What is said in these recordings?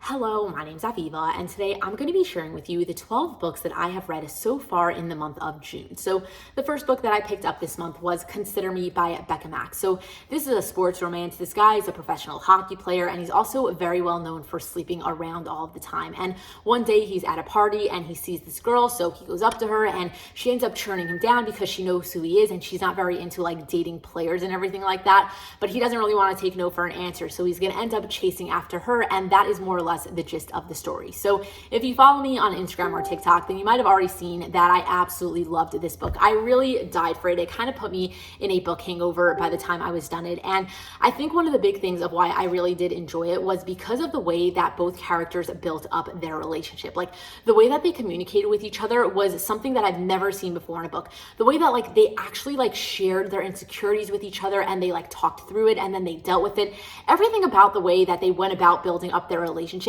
Hello, my name's Aviva, and today I'm going to be sharing with you the 12 books that I have read so far in the month of June. So the first book that I picked up this month was Consider Me by Becca Mack. So this is a sports romance. This guy is a professional hockey player, and he's also very well known for sleeping around all of the time. And one day he's at a party and he sees this girl, so he goes up to her and she ends up turning him down because she knows who he is, and she's not very into like dating players and everything like that, but he doesn't really want to take no for an answer. So he's going to end up chasing after her, and that is more or less the gist of the story. So if you follow me on Instagram or TikTok, then you might have already seen that I absolutely loved this book. I really died for it. It kind of put me in a book hangover by the time I was done it. And I think one of the big things of why I really did enjoy it was because of the way that both characters built up their relationship. Like the way that they communicated with each other was something that I've never seen before in a book. The way that like they actually like shared their insecurities with each other and they like talked through it and then they dealt with it. Everything about the way that they went about building up their relationship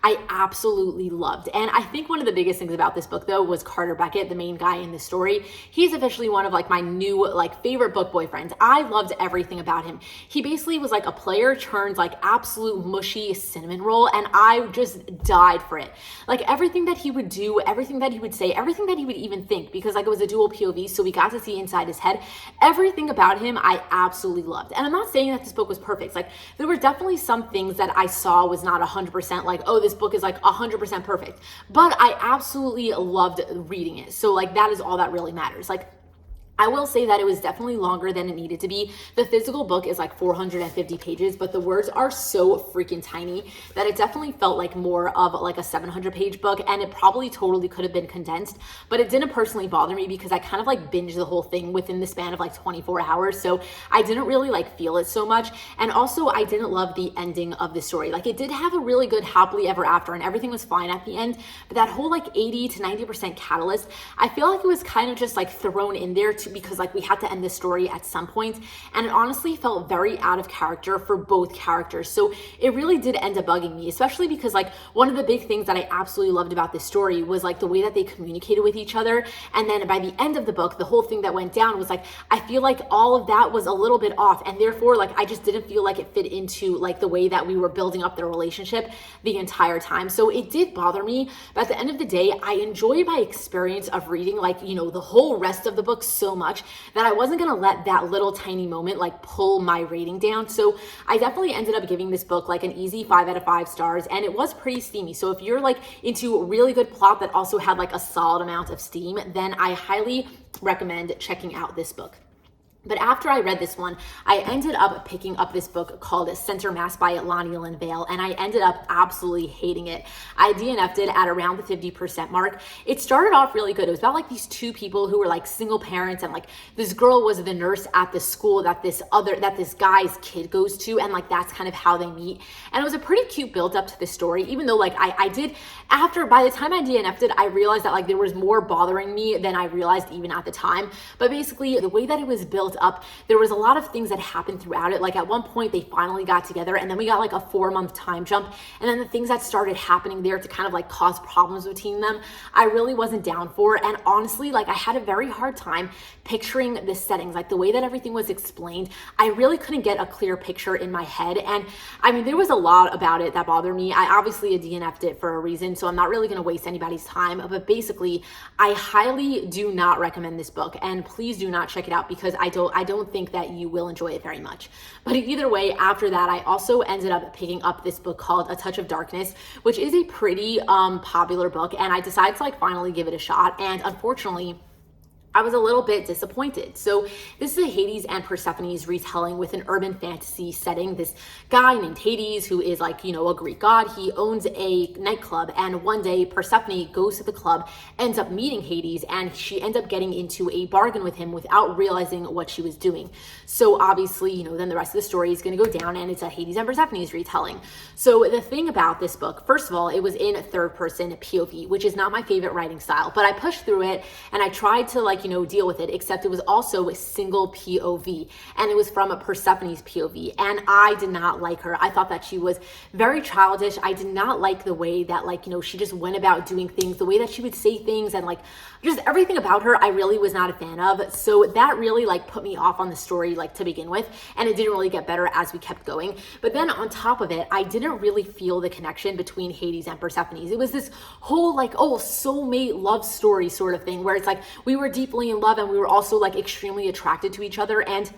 I absolutely loved. And I think one of the biggest things about this book though was Carter Beckett, the main guy in the story. He's officially one of like my new like favorite book boyfriends. I loved everything about him. He basically was like a player turned like absolute mushy cinnamon roll, and I just died for it. Like everything that he would do, everything that he would say, everything that he would even think, because like it was a dual POV, so we got to see inside his head. Everything about him I absolutely loved. And I'm not saying that this book was perfect. Like there were definitely some things that I saw was not 100% like, oh, this book is like 100% perfect, but I absolutely loved reading it. So like that is all that really matters. Like I will say that it was definitely longer than it needed to be. The physical book is like 450 pages, but the words are so freaking tiny that it definitely felt like more of like a 700 page book, and it probably totally could have been condensed, but it didn't personally bother me because I kind of like binged the whole thing within the span of like 24 hours. So I didn't really like feel it so much. And also I didn't love the ending of the story. Like it did have a really good happily ever after and everything was fine at the end, but that whole like 80 to 90% catalyst, I feel like it was kind of just like thrown in there because like we had to end the story at some point, and it honestly felt very out of character for both characters. So it really did end up bugging me, especially because like one of the big things that I absolutely loved about this story was like the way that they communicated with each other. And then by the end of the book, the whole thing that went down was like, I feel like all of that was a little bit off, and therefore like I just didn't feel like it fit into like the way that we were building up their relationship the entire time. So it did bother me, but at the end of the day, I enjoyed my experience of reading like, you know, the whole rest of the book so much that I wasn't gonna let that little tiny moment like pull my rating down. So I definitely ended up giving this book like an easy 5 out of 5 stars, and it was pretty steamy. So if you're like into a really good plot that also had like a solid amount of steam, then I highly recommend checking out this book. But after I read this one, I ended up picking up this book called Center Mass by Lonnie Lynn Vale, and I ended up absolutely hating it. I DNF'd it at around the 50% mark. It started off really good. It was about like these two people who were like single parents, and like this girl was the nurse at the school that this guy's kid goes to, and like that's kind of how they meet. And it was a pretty cute build up to the story, even though like I did, by the time I DNF'd it, I realized that like there was more bothering me than I realized even at the time. But basically the way that it was built up, there was a lot of things that happened throughout it. Like at one point they finally got together, and then we got like a 4-month time jump, and then the things that started happening there to kind of like cause problems between them, I really wasn't down for. And honestly, like I had a very hard time picturing the settings, like the way that everything was explained. I really couldn't get a clear picture in my head. And I mean, there was a lot about it that bothered me. I obviously DNF'd it for a reason, so I'm not really going to waste anybody's time, but basically I highly do not recommend this book, and please do not check it out because I don't think that you will enjoy it very much. But either way, after that, I also ended up picking up this book called A Touch of Darkness, which is a pretty popular book, and I decided to like finally give it a shot. And unfortunately, I was a little bit disappointed. So this is a Hades and Persephone's retelling with an urban fantasy setting. This guy named Hades, who is like, you know, a Greek god, he owns a nightclub, and one day Persephone goes to the club, ends up meeting Hades, and she ends up getting into a bargain with him without realizing what she was doing. So obviously, you know, then the rest of the story is going to go down, and it's a Hades and Persephone's retelling. So the thing about this book, first of all, it was in third person POV, which is not my favorite writing style, but I pushed through it, and I tried to like, deal with it, except it was also a single POV, and it was from Persephone's POV. And I did not like her. I thought that she was very childish. I did not like the way that she just went about doing things, the way that she would say things, and just everything about her I really was not a fan of. So that really put me off on the story to begin with, and it didn't really get better as we kept going. But then on top of it, I didn't really feel the connection between Hades and Persephone. It was this whole soulmate love story sort of thing, where it's we were deeply in love and we were also extremely attracted to each other. And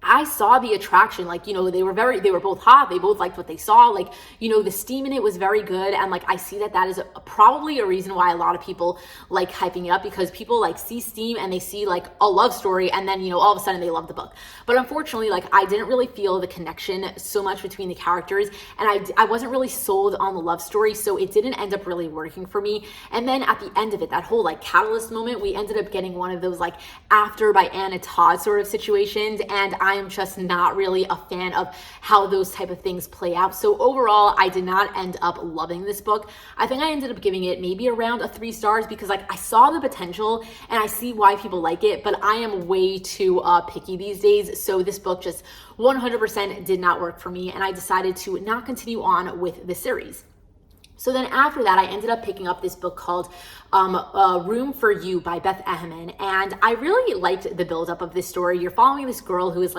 I saw the attraction, they were both hot. They both liked what they saw. The steam in it was very good. And I see that is probably a reason why a lot of people like hyping it up, because people see steam and they see a love story, and then, all of a sudden they love the book. But unfortunately, I didn't really feel the connection so much between the characters, and I wasn't really sold on the love story. So it didn't end up really working for me. And then at the end of it, that whole catalyst moment, we ended up getting one of those After by Anna Todd sort of situations. And I am just not really a fan of how those type of things play out. So overall, I did not end up loving this book. I think I ended up giving it maybe around a 3 stars, because I saw the potential and I see why people like it, but I am way too picky these days. So this book just 100% did not work for me, and I decided to not continue on with the series. So then after that, I ended up picking up this book called Room for You by Beth Ehrman. And I really liked the buildup of this story. You're following this girl who is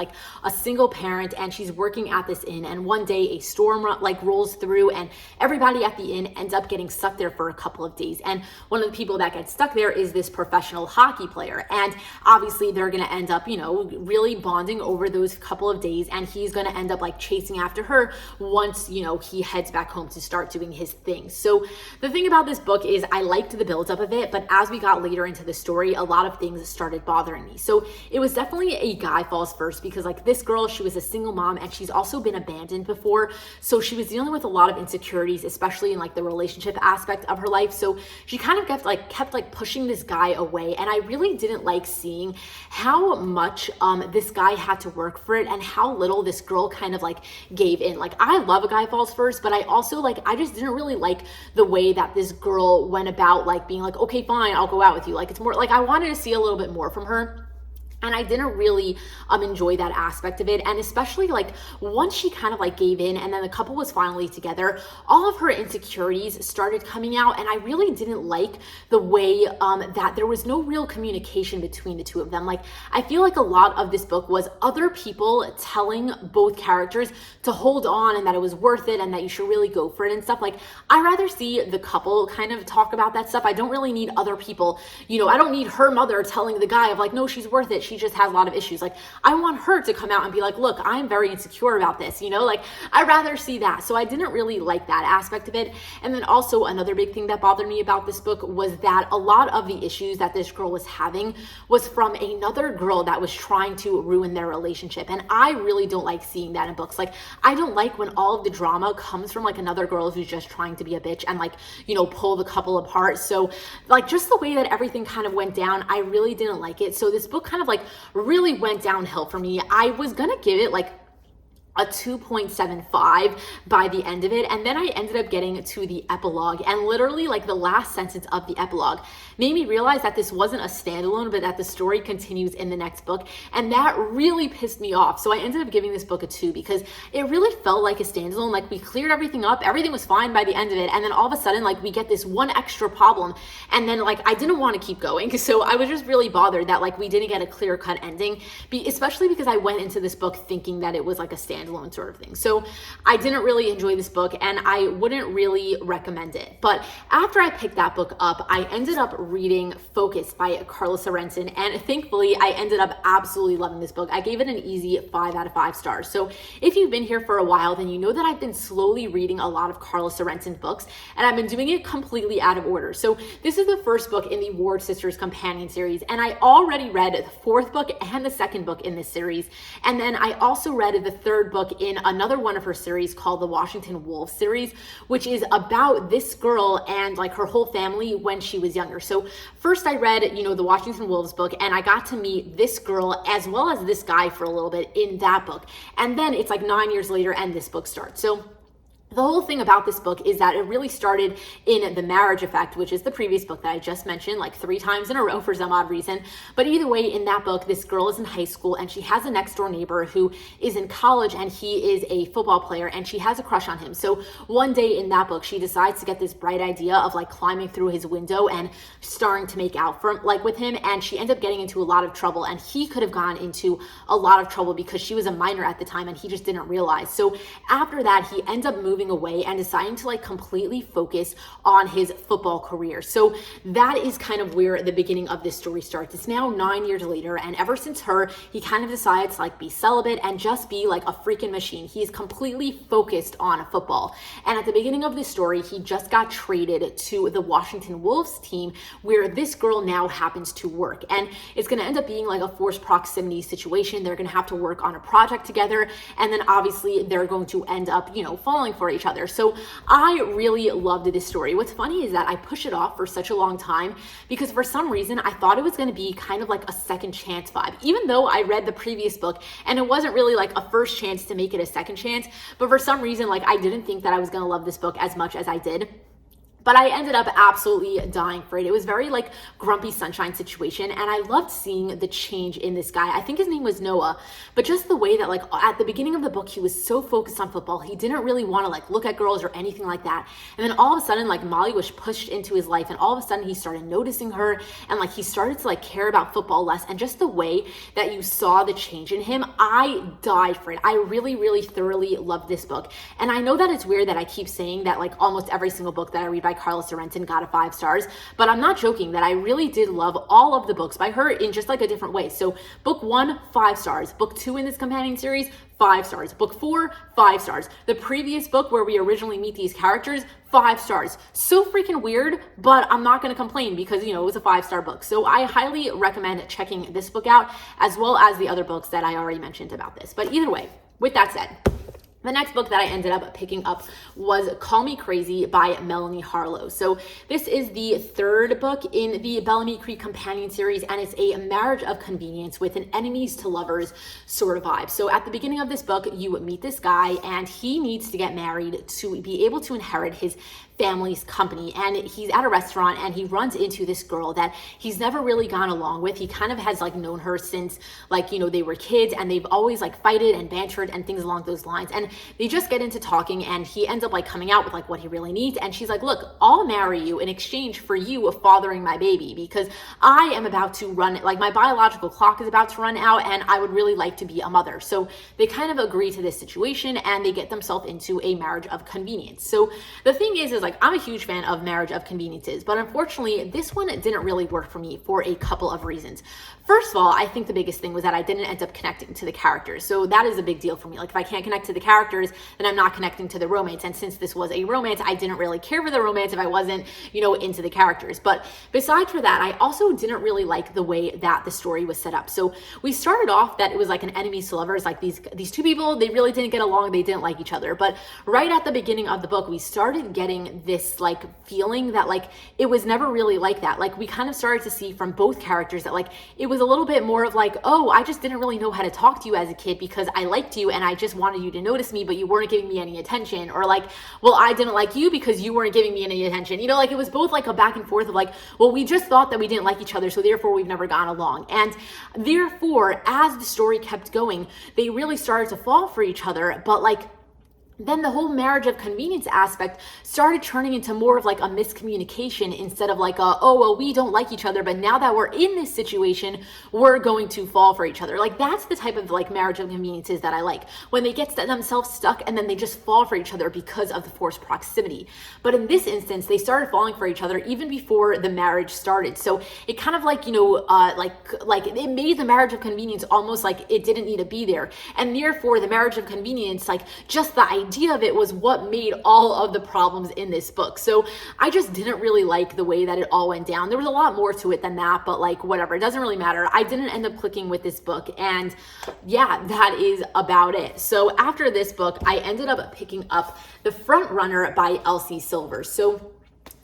a single parent, and she's working at this inn. And one day a storm rolls through, and everybody at the inn ends up getting stuck there for a couple of days. And one of the people that gets stuck there is this professional hockey player. And obviously they're going to end up, really bonding over those couple of days. And he's going to end up chasing after her once, he heads back home to start doing his thing. So the thing about this book is I liked the buildup of it, but as we got later into the story, a lot of things started bothering me. So it was definitely a guy falls first, because this girl, she was a single mom, and she's also been abandoned before. So she was dealing with a lot of insecurities, especially in the relationship aspect of her life. So she kind of kept pushing this guy away. And I really didn't like seeing how much this guy had to work for it, and how little this girl kind of gave in. I love a guy falls first, but I also I just didn't really like the way that this girl went about being okay, fine, I'll go out with you. It's more I wanted to see a little bit more from her. And I didn't really enjoy that aspect of it. And especially once she kind of gave in, and then the couple was finally together, all of her insecurities started coming out. And I really didn't like the way that there was no real communication between the two of them. I feel a lot of this book was other people telling both characters to hold on, and that it was worth it, and that you should really go for it and stuff. I'd rather see the couple kind of talk about that stuff. I don't really need other people, I don't need her mother telling the guy of no, she's worth it. She just has a lot of issues. I want her to come out and be look, I'm very insecure about this, I'd rather see that. So I didn't really like that aspect of it. And then also another big thing that bothered me about this book was that a lot of the issues that this girl was having was from another girl that was trying to ruin their relationship. And I really don't like seeing that in books. I don't like when all of the drama comes from another girl who's just trying to be a bitch and pull the couple apart. So just the way that everything kind of went down, I really didn't like it. So this book kind of really went downhill for me. I was gonna give it a 2.75 by the end of it. And then I ended up getting to the epilogue, and literally the last sentence of the epilogue made me realize that this wasn't a standalone, but that the story continues in the next book. And that really pissed me off. So I ended up giving this book a 2, because it really felt like a standalone. We cleared everything up. Everything was fine by the end of it. And then all of a sudden, we get this one extra problem. And then I didn't want to keep going. So I was just really bothered that we didn't get a clear cut ending, especially because I went into this book thinking that it was a standalone sort of thing. So I didn't really enjoy this book, and I wouldn't really recommend it. But after I picked that book up, I ended up reading Focus by Carla Sorensen, and thankfully I ended up absolutely loving this book. I gave it an easy 5 out of 5 stars. So if you've been here for a while, then you know that I've been slowly reading a lot of Carla Sorensen books, and I've been doing it completely out of order. So this is the first book in the Ward Sisters companion series, and I already read the 4th book and the 2nd book in this series. And then I also read the 3rd book in another one of her series called the Washington Wolves series, which is about this girl and her whole family when she was younger. So first I read, the Washington Wolves book, and I got to meet this girl as well as this guy for a little bit in that book. And then it's 9 years later and this book starts. So the whole thing about this book is that it really started in The Marriage Effect, which is the previous book that I just mentioned like 3 times in a row for some odd reason. But either way, in that book, this girl is in high school and she has a next door neighbor who is in college, and he is a football player and she has a crush on him. So one day in that book, she decides to get this bright idea of like climbing through his window and starting to make out with him. And she ends up getting into a lot of trouble, and he could have gone into a lot of trouble because she was a minor at the time and he just didn't realize. So after that, he ends up moving away and deciding to like completely focus on his football career. So that is kind of where the beginning of this story starts. It's now 9 years later, and ever since he kind of decides to like be celibate and just be like a freaking machine. He's completely focused on football. And at the beginning of this story, he just got traded to the Washington Wolves team, where this girl now happens to work. And it's going to end up being like a forced proximity situation. They're going to have to work on a project together, and then obviously they're going to end up, falling for each other. So I really loved this story. What's funny is that I pushed it off for such a long time because for some reason I thought it was going to be kind of like a second chance vibe, even though I read the previous book and it wasn't really like a first chance to make it a second chance. But for some reason, like I didn't think that I was going to love this book as much as I did. But I ended up absolutely dying for it. It was very like grumpy sunshine situation. And I loved seeing the change in this guy. I think his name was Noah, but just the way that like at the beginning of the book, he was so focused on football. He didn't really want to like look at girls or anything like that. And then all of a sudden, like Molly was pushed into his life, and all of a sudden he started noticing her, and like he started to like care about football less. And just the way that you saw the change in him, I died for it. I really, really thoroughly loved this book. And I know that it's weird that I keep saying that like almost every single book that I read by Carla Sorrenton got a 5 stars, but I'm not joking that I really did love all of the books by her in just like a different way. So book 1, 5 stars. Book 2 in this companion series, 5 stars. Book 4, 5 stars. The previous book where we originally meet these characters, 5 stars. So freaking weird, but I'm not going to complain because, it was a 5-star book. So I highly recommend checking this book out as well as the other books that I already mentioned about this. But either way, with that said, the next book that I ended up picking up was Call Me Crazy by Melanie Harlow. So this is the 3rd book in the Bellamy Creek companion series, and it's a marriage of convenience with an enemies to lovers sort of vibe. So at the beginning of this book, you meet this guy, and he needs to get married to be able to inherit his family's company. And he's at a restaurant and he runs into this girl that he's never really gone along with. He kind of has like known her since like, they were kids, and they've always like fighted and bantered and things along those lines. And they just get into talking, and he ends up like coming out with like what he really needs. And she's like, look, I'll marry you in exchange for you fathering my baby, because I am about to run, like my biological clock is about to run out, and I would really like to be a mother. So they kind of agree to this situation, and they get themselves into a marriage of convenience. So the thing is like, I'm a huge fan of marriage of conveniences, but unfortunately this one didn't really work for me for a couple of reasons. First of all, I think the biggest thing was that I didn't end up connecting to the characters. So that is a big deal for me. Like if I can't connect to the characters, then I'm not connecting to the romance. And since this was a romance, I didn't really care for the romance if I wasn't, into the characters. But besides for that, I also didn't really like the way that the story was set up. So we started off that it was like an enemies to lovers, like these 2 people, they really didn't get along, they didn't like each other. But right at the beginning of the book, we started getting this like feeling that like it was never really like that. Like we kind of started to see from both characters that like it was a little bit more of like, oh, I just didn't really know how to talk to you as a kid because I liked you and I just wanted you to notice me, but you weren't giving me any attention. Or like, well, I didn't like you because you weren't giving me any attention. Like it was both like a back and forth of like, well, we just thought that we didn't like each other, so therefore we've never gone along. And therefore, as the story kept going, they really started to fall for each other, but like then the whole marriage of convenience aspect started turning into more of like a miscommunication instead of like oh, well, we don't like each other, but now that we're in this situation, we're going to fall for each other. Like that's the type of like marriage of conveniences that I like, when they get themselves stuck and then they just fall for each other because of the forced proximity. But in this instance, they started falling for each other even before the marriage started. So it kind of like, like it made the marriage of convenience almost like it didn't need to be there. And therefore the marriage of convenience, like just the idea of it was what made all of the problems in this book. So I just didn't really like the way that it all went down. There was a lot more to it than that, but like whatever, it doesn't really matter. I didn't end up clicking with this book, and yeah, that is about it. So after this book, I ended up picking up The Front Runner by Elsie Silver. So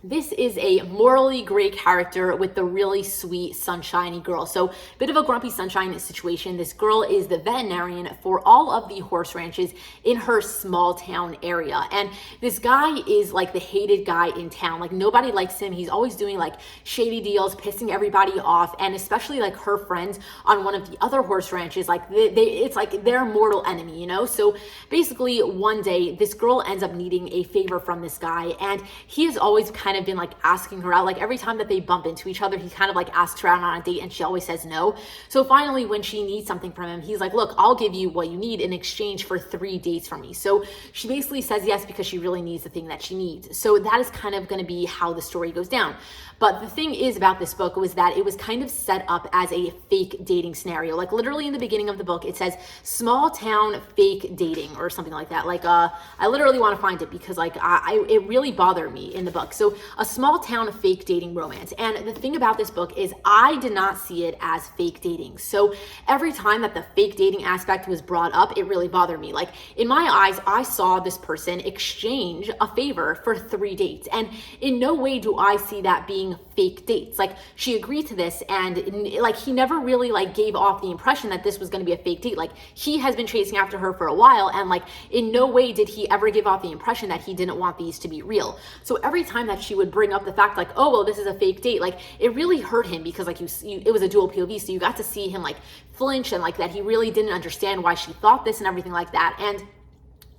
This is a morally gray character with the really sweet, sunshiny girl. So, bit of a grumpy sunshine situation. This girl is the veterinarian for all of the horse ranches in her small town area. And this guy is like the hated guy in town. Like, nobody likes him. He's always doing like shady deals, pissing everybody off, and especially like her friends on one of the other horse ranches. Like, it's like their mortal enemy, you know? So, basically, one day, this girl ends up needing a favor from this guy, and he is always kind of been like asking her out. Like, every time that they bump into each other, he kind of like asks her out on a date and she always says no. So finally, when she needs something from him, he's like, look, I'll give you what you need in exchange for 3 dates from me. So she basically says yes because she really needs the thing that she needs. So that is kind of going to be how the story goes down. But the thing is about this book was that it was kind of set up as a fake dating scenario. Like, literally in the beginning of the book, it says small town fake dating or something like that. Like, I literally want to find it because like it really bothered me in the book. So a small town fake dating romance. And the thing about this book is I did not see it as fake dating. So every time that the fake dating aspect was brought up, it really bothered me. Like, in my eyes, I saw this person exchange a favor for 3 dates. And in no way do I see that being fake dates. Like, she agreed to this, and like he never really like gave off the impression that this was going to be a fake date. Like, he has been chasing after her for a while, and like in no way did he ever give off the impression that he didn't want these to be real. So every time that she would bring up the fact like, oh well, this is a fake date, like it really hurt him because like it was a dual POV, so you got to see him like flinch and like that he really didn't understand why she thought this and everything like that. And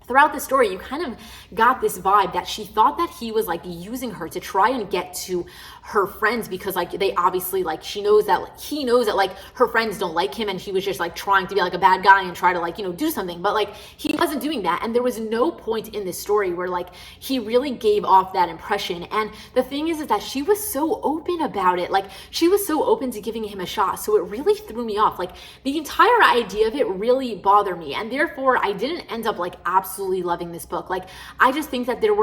throughout the story, you kind of got this vibe that she thought that he was like using her to try and get to her friends because like they obviously like he knows that like her friends don't like him, and he was just like trying to be like a bad guy and try to like, you know, do something, but like he wasn't doing that. And there was no point in this story where like he really gave off that impression. And the thing is that she was so open about it. Like, she was so open to giving him a shot, so it really threw me off. Like, the entire idea of it really bothered me, and therefore I didn't end up like absolutely loving this book. Like, I just think that there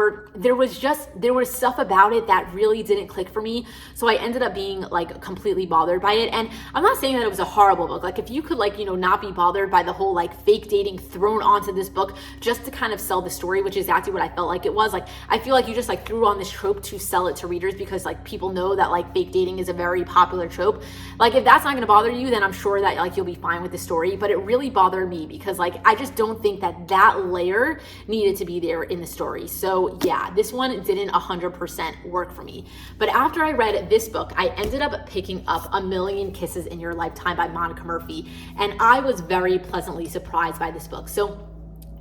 was stuff about it that really didn't click for me. So I ended up being like completely bothered by it. And I'm not saying that it was a horrible book. Like, if you could like, you know, not be bothered by the whole like fake dating thrown onto this book just to kind of sell the story, which is exactly what I felt like it was. Like, I feel like you just like threw on this trope to sell it to readers because like people know that like fake dating is a very popular trope. Like, if that's not going to bother you, then I'm sure that like you'll be fine with the story. But it really bothered me because like I just don't think that layer needed to be there in the story. So yeah, this one didn't 100% work for me. But after I read this book, I ended up picking up A Million Kisses in Your Lifetime by Monica Murphy, and I was very pleasantly surprised by this book. So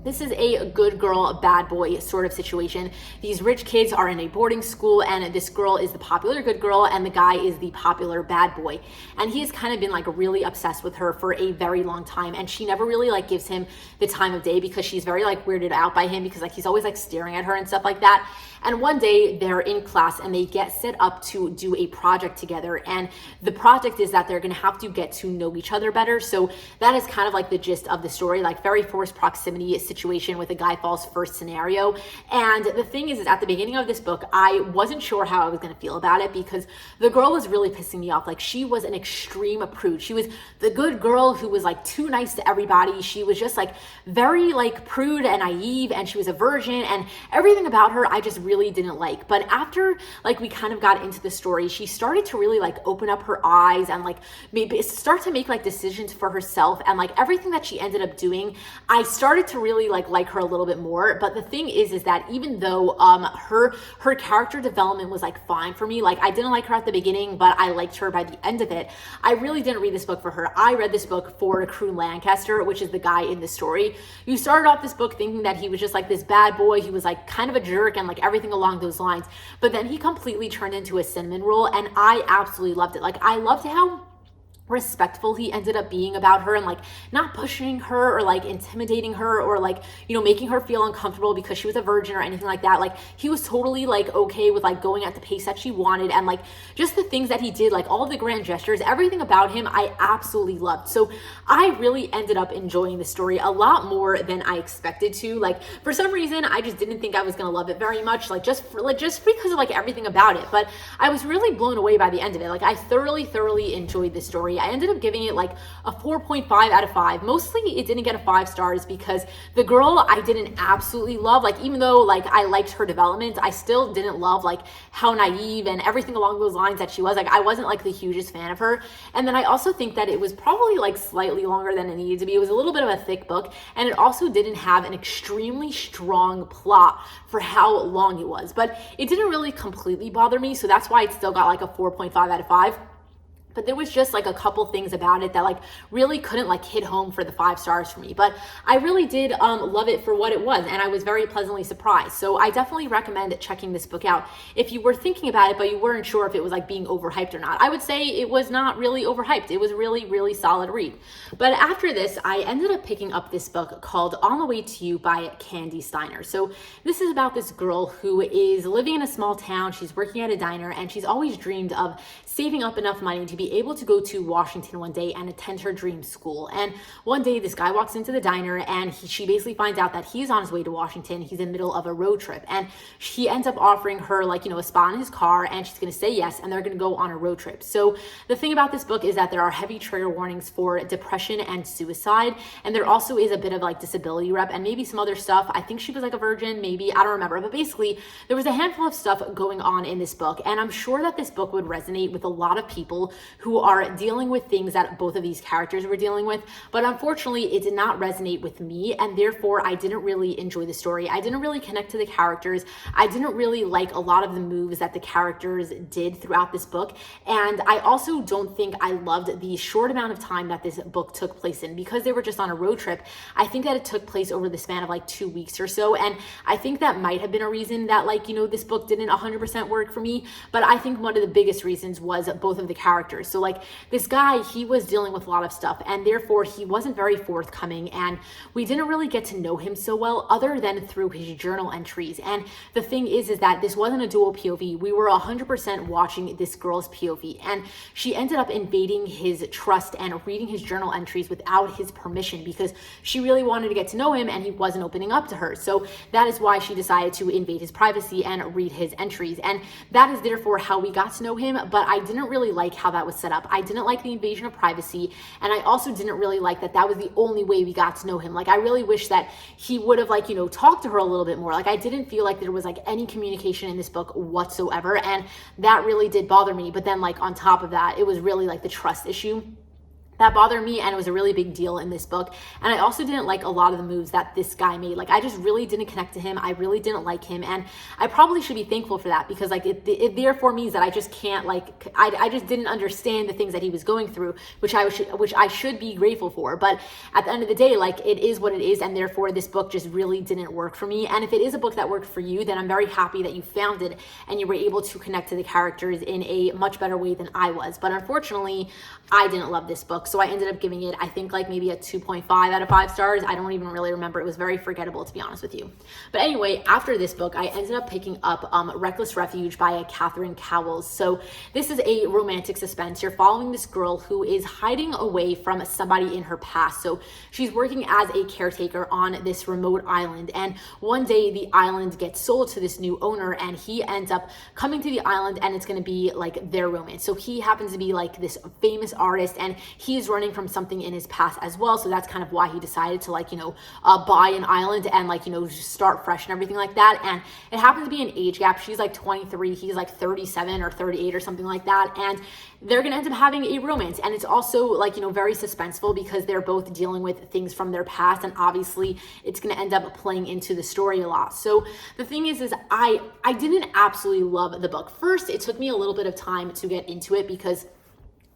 this is a good girl, bad boy sort of situation. These rich kids are in a boarding school, and this girl is the popular good girl and the guy is the popular bad boy. And he has kind of been like really obsessed with her for a very long time, and she never really like gives him the time of day because she's very like weirded out by him because like he's always like staring at her and stuff like that. And one day they're in class and they get set up to do a project together. And the project is that they're gonna have to get to know each other better. So that is kind of like the gist of the story, like very forced proximity situation with a guy falls first scenario. And the thing is at the beginning of this book, I wasn't sure how I was gonna feel about it because the girl was really pissing me off. Like, she was an extreme prude. She was the good girl who was like too nice to everybody. She was just like very like prude and naive, and she was a virgin, and everything about her I just really didn't like. But after like we kind of got into the story, she started to really like open up her eyes and like maybe start to make like decisions for herself, and like everything that she ended up doing, I started to really like her a little bit more. But the thing is that even though her character development was like fine for me, like I didn't like her at the beginning, but I liked her by the end of it. I really didn't read this book for her. I read this book for Crew Lancaster, which is the guy in the story. You started off this book thinking that he was just like this bad boy. He was like kind of a jerk and like everything along those lines. But then he completely turned into a cinnamon roll, and I absolutely loved it. Like, I loved how respectful he ended up being about her and like not pushing her or like intimidating her or like, you know, making her feel uncomfortable because she was a virgin or anything like that. Like, he was totally like okay with like going at the pace that she wanted, and like just the things that he did, like all of the grand gestures, everything about him I absolutely loved. So I really ended up enjoying the story a lot more than I expected to. Like, for some reason I just didn't think I was gonna love it very much, like just because of like everything about it. But I was really blown away by the end of it. Like, I thoroughly enjoyed this story. story. I ended up giving it like a 4.5 out of 5. Mostly it didn't get a 5 stars because the girl I didn't absolutely love. Like, even though like I liked her development, I still didn't love like how naive and everything along those lines that she was. Like, I wasn't like the hugest fan of her. And then I also think that it was probably like slightly longer than it needed to be. It was a little bit of a thick book, and it also didn't have an extremely strong plot for how long it was. But it didn't really completely bother me, so that's why it still got like a 4.5 out of 5. But there was just like a couple things about it that like really couldn't like hit home for the 5 stars for me. But I really did love it for what it was, and I was very pleasantly surprised. So I definitely recommend checking this book out if you were thinking about it, but you weren't sure if it was like being overhyped or not. I would say it was not really overhyped. It was a really, really solid read. But after this, I ended up picking up this book called On the Way to You by Candy Steiner. So this is about this girl who is living in a small town. She's working at a diner, and she's always dreamed of saving up enough money to be able to go to Washington one day and attend her dream school. And one day this guy walks into the diner, and she basically finds out that he's on his way to Washington. He's in the middle of a road trip, and he ends up offering her like, a spot in his car, and she's going to say yes, and they're going to go on a road trip. So the thing about this book is that there are heavy trigger warnings for depression and suicide, and there also is a bit of like disability rep and maybe some other stuff. I think she was like a virgin, maybe, I don't remember, but basically there was a handful of stuff going on in this book, and I'm sure that this book would resonate with a lot of people who are dealing with things that both of these characters were dealing with. But unfortunately, it did not resonate with me, and therefore I didn't really enjoy the story. I didn't really connect to the characters. I didn't really like a lot of the moves that the characters did throughout this book, and I also don't think I loved the short amount of time that this book took place in. Because they were just on a road trip, I think that it took place over the span of like 2 weeks or so, and I think that might have been a reason that this book didn't 100% work for me. But I think one of the biggest reasons was both of the characters. So like this guy, he was dealing with a lot of stuff, and therefore he wasn't very forthcoming, and we didn't really get to know him so well other than through his journal entries. And the thing is that this wasn't a dual POV. We were 100% watching this girl's POV, and she ended up invading his trust and reading his journal entries without his permission because she really wanted to get to know him, and he wasn't opening up to her. So that is why she decided to invade his privacy and read his entries, and that is therefore how we got to know him. But I didn't really like how that was set up. I didn't like the invasion of privacy, and I also didn't really like that that was the only way we got to know him. Like, I really wish that he would have talked to her a little bit more. Like, I didn't feel like there was like any communication in this book whatsoever, and that really did bother me. But then like on top of that, it was really like the trust issue that bothered me, and it was a really big deal in this book. And I also didn't like a lot of the moves that this guy made. Like, I just really didn't connect to him. I really didn't like him, and I probably should be thankful for that, because like it therefore means that I just can't I just didn't understand the things that he was going through, which I should be grateful for. But at the end of the day, like, it is what it is, and therefore this book just really didn't work for me. And if it is a book that worked for you, then I'm very happy that you found it and you were able to connect to the characters in a much better way than I was. But unfortunately, I didn't love this book, so I ended up giving it, I think, like maybe a 2.5 out of 5 stars. I don't even really remember. It was very forgettable, to be honest with you. But anyway, after this book, I ended up picking up Reckless Refuge by Catherine Cowles. So this is a romantic suspense. You're following this girl who is hiding away from somebody in her past. So she's working as a caretaker on this remote island, and one day the island gets sold to this new owner, and he ends up coming to the island, and it's going to be like their romance. So he happens to be like this famous artist, and he's running from something in his past as well. So that's kind of why he decided to buy an island and start fresh and everything like that. And it happens to be an age gap. She's like 23, he's like 37 or 38 or something like that, and they're gonna end up having a romance. And it's also very suspenseful because they're both dealing with things from their past, and obviously it's gonna end up playing into the story a lot. So the thing is I didn't absolutely love the book. First, it took me a little bit of time to get into it because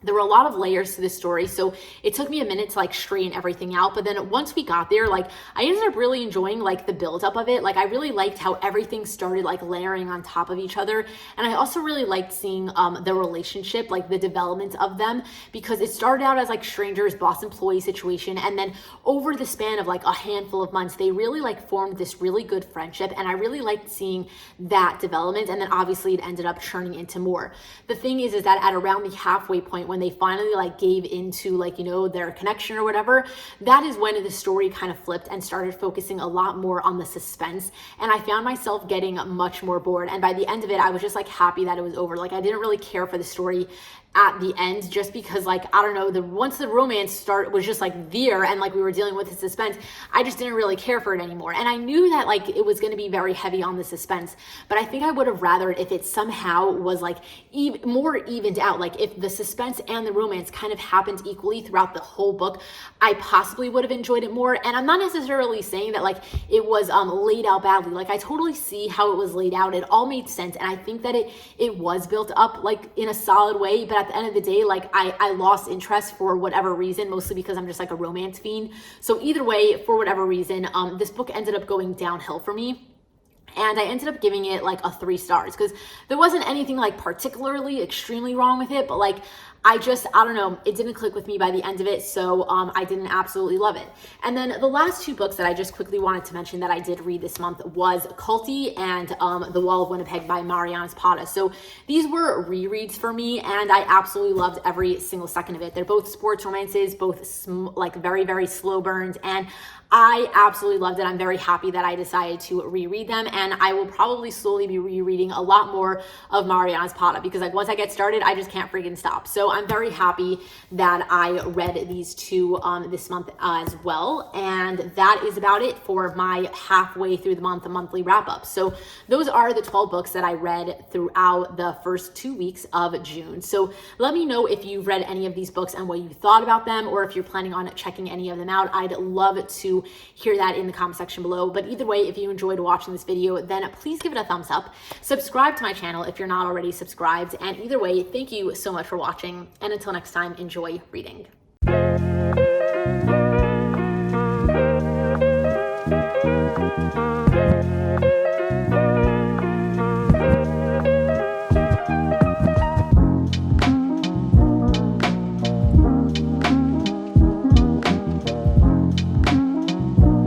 there were a lot of layers to this story, so it took me a minute to straighten everything out. But then once we got there, I ended up really enjoying the buildup of it. I really liked how everything started layering on top of each other, and I also really liked seeing the relationship, the development of them, because it started out as strangers, boss employee situation, and then over the span of a handful of months, they really formed this really good friendship, and I really liked seeing that development. And then obviously it ended up churning into more. The thing is that at around the halfway point, when when they finally like gave into like, you know, their connection or whatever, that is when the story kind of flipped and started focusing a lot more on the suspense. And I found myself getting much more bored. And by the end of it, I was just like happy that it was over. Like I didn't really care for the story at the end, just because like, I don't know, once the romance was just like there and like we were dealing with the suspense, I just didn't really care for it anymore. And I knew that like it was going to be very heavy on the suspense, but I think I would have rather if it somehow was like more evened out. Like if the suspense and the romance kind of happened equally throughout the whole book, I possibly would have enjoyed it more. And I'm not necessarily saying that like it was laid out badly. Like I totally see how it was laid out. It all made sense. And I think that it was built up like in a solid way, but at the end of the day, like I lost interest for whatever reason, mostly because I'm just like a romance fiend. So either way, for whatever reason, this book ended up going downhill for me. And I ended up giving it like a 3 stars because there wasn't anything like particularly extremely wrong with it, but like I don't know, it didn't click with me by the end of it. So I didn't absolutely love it. And then the last 2 books that I just quickly wanted to mention that I did read this month was Culty and The Wall of Winnipeg by Mariana Zapata. So these were rereads for me, and I absolutely loved every single second of it. They're both sports romances, both like very, very slow burns, and I absolutely loved it. I'm very happy that I decided to reread them, and I will probably slowly be rereading a lot more of Mariana Zapata because like once I get started, I just can't freaking stop. So I'm very happy that I read these 2 this month as well. And that is about it for my halfway through the month, monthly wrap up. So those are the 12 books that I read throughout the first 2 weeks of June. So let me know if you've read any of these books and what you thought about them, or if you're planning on checking any of them out. I'd love to hear that in the comment section below. But either way, if you enjoyed watching this video, then please give it a thumbs up. Subscribe to my channel if you're not already subscribed. And either way, thank you so much for watching. And until next time, enjoy reading.